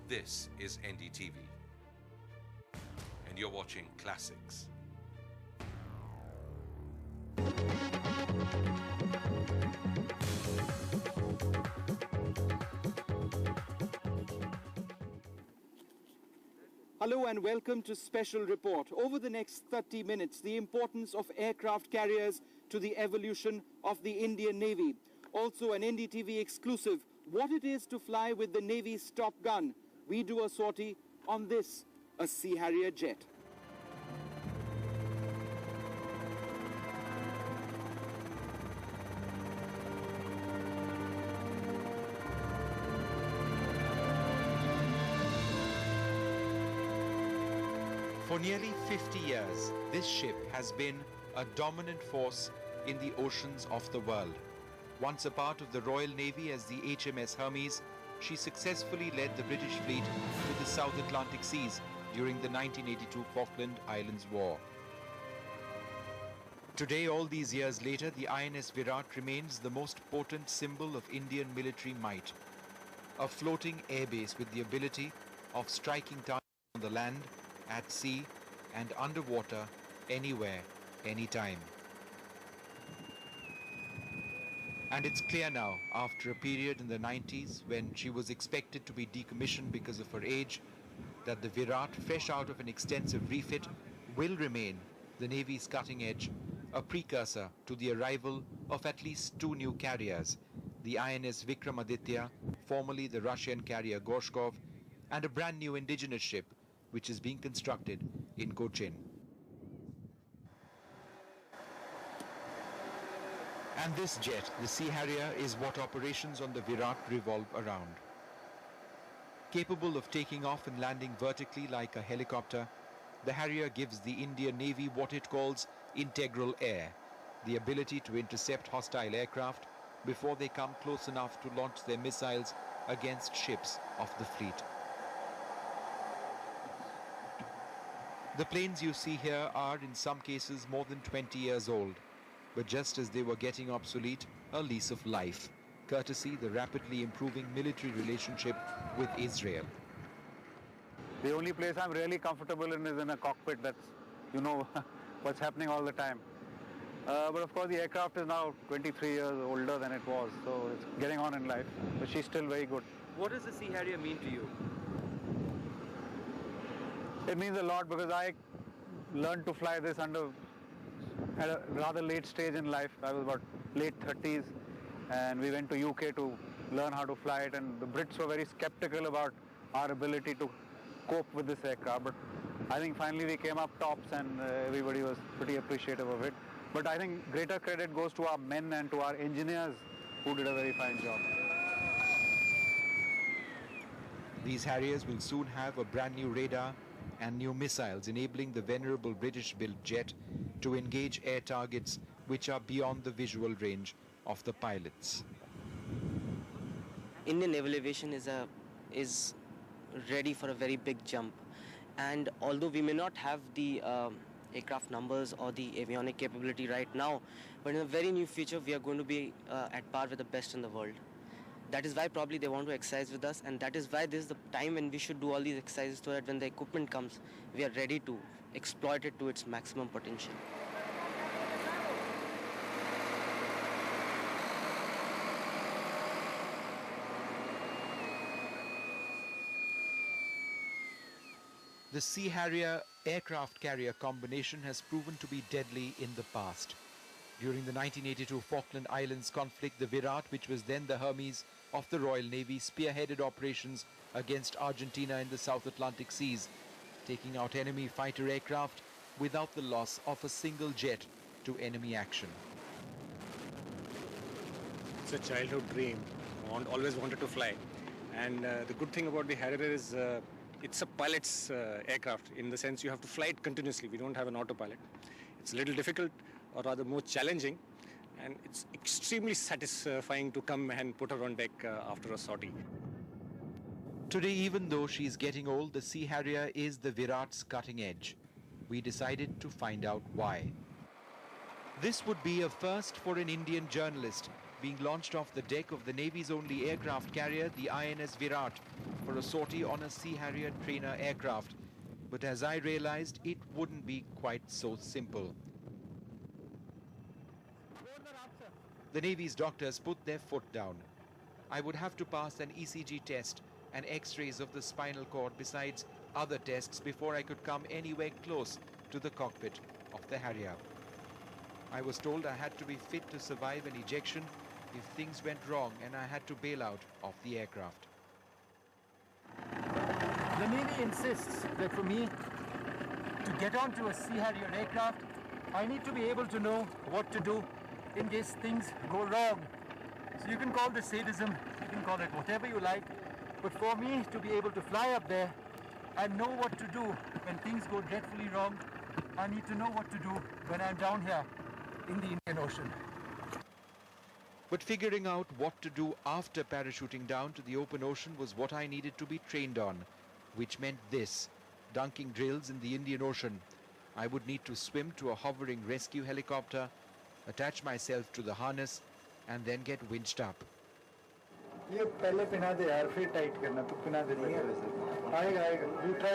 This is NDTV, and you're watching Classics. Hello and welcome to Special Report. Over the next 30 minutes, the importance of aircraft carriers to the evolution of the Indian Navy. Also an NDTV exclusive, what it is to fly with the Navy's Top Gun. We do a sortie on this, a Sea Harrier jet. For nearly 50 years, this ship has been a dominant force in the oceans of the world. Once a part of the Royal Navy as the HMS Hermes, she successfully led the British fleet to the South Atlantic seas during the 1982 Falkland Islands War. Today, all these years later, the INS Viraat remains the most potent symbol of Indian military might. A floating airbase with the ability of striking targets on the land, at sea and underwater, anywhere, anytime. And it's clear now, after a period in the 90s when she was expected to be decommissioned because of her age, that the Viraat, fresh out of an extensive refit, will remain the Navy's cutting edge, a precursor to the arrival of at least two new carriers, the INS Vikramaditya, formerly the Russian carrier Gorshkov, and a brand new indigenous ship which is being constructed in Cochin. And this jet, the Sea Harrier, is what operations on the Viraat revolve around. Capable of taking off and landing vertically like a helicopter, the Harrier gives the Indian Navy what it calls integral air, the ability to intercept hostile aircraft before they come close enough to launch their missiles against ships of the fleet. The planes you see here are in some cases more than 20 years old, but just as they were getting obsolete, a lease of life, courtesy the rapidly improving military relationship with Israel. The only place I'm really comfortable in is in a cockpit that's, you know, what's happening all the time. But of course the aircraft is now 23 years older than it was, so it's getting on in life, but she's still very good. What does the Sea Harrier mean to you? It means a lot because I learned to fly this at a rather late stage in life. I was about late 30s and we went to UK to learn how to fly it, and the Brits were very skeptical about our ability to cope with this aircraft. But I think finally we came up tops and everybody was pretty appreciative of it. But I think greater credit goes to our men and to our engineers who did a very fine job. These Harriers will soon have a brand new radar and new missiles, enabling the venerable British-built jet to engage air targets which are beyond the visual range of the pilots. Indian naval aviation is ready for a very big jump, and although we may not have the aircraft numbers or the avionic capability right now, but in the very near future we are going to be at par with the best in the world. That is why probably they want to exercise with us, and that is why this is the time when we should do all these exercises, so that when the equipment comes, we are ready to exploit it to its maximum potential. The Sea Harrier aircraft carrier combination has proven to be deadly in the past. During the 1982 Falkland Islands conflict, the Viraat, which was then the Hermes of the Royal Navy, spearheaded operations against Argentina in the South Atlantic seas, taking out enemy fighter aircraft without the loss of a single jet to enemy action. It's a childhood dream. Always wanted to fly. And the good thing about the Harrier is it's a pilot's aircraft, in the sense you have to fly it continuously. We don't have an autopilot. It's a little difficult, or rather more challenging, and it's extremely satisfying to come and put her on deck after a sortie. Today, even though she's getting old, the Sea Harrier is the Viraat's cutting edge. We decided to find out why. This would be a first for an Indian journalist being launched off the deck of the Navy's only aircraft carrier, the INS Viraat, for a sortie on a Sea Harrier trainer aircraft. But as I realized, it wouldn't be quite so simple. The Navy's doctors put their foot down. I would have to pass an ECG test and x-rays of the spinal cord besides other tests before I could come anywhere close to the cockpit of the Harrier. I was told I had to be fit to survive an ejection if things went wrong and I had to bail out of the aircraft. The Navy insists that for me to get onto a Sea Harrier aircraft, I need to be able to know what to do in case things go wrong. So you can call this sadism, you can call it whatever you like, but for me to be able to fly up there and know what to do when things go dreadfully wrong, I need to know what to do when I'm down here in the Indian Ocean. But figuring out what to do after parachuting down to the open ocean was what I needed to be trained on, which meant this: dunking drills in the Indian Ocean. I would need to swim to a hovering rescue helicopter, attach myself to the harness, and then get winched up. ये पहले पिना दे यार, फिर tight करना, तो पिना दे नहीं है वैसे। आएगा, you try.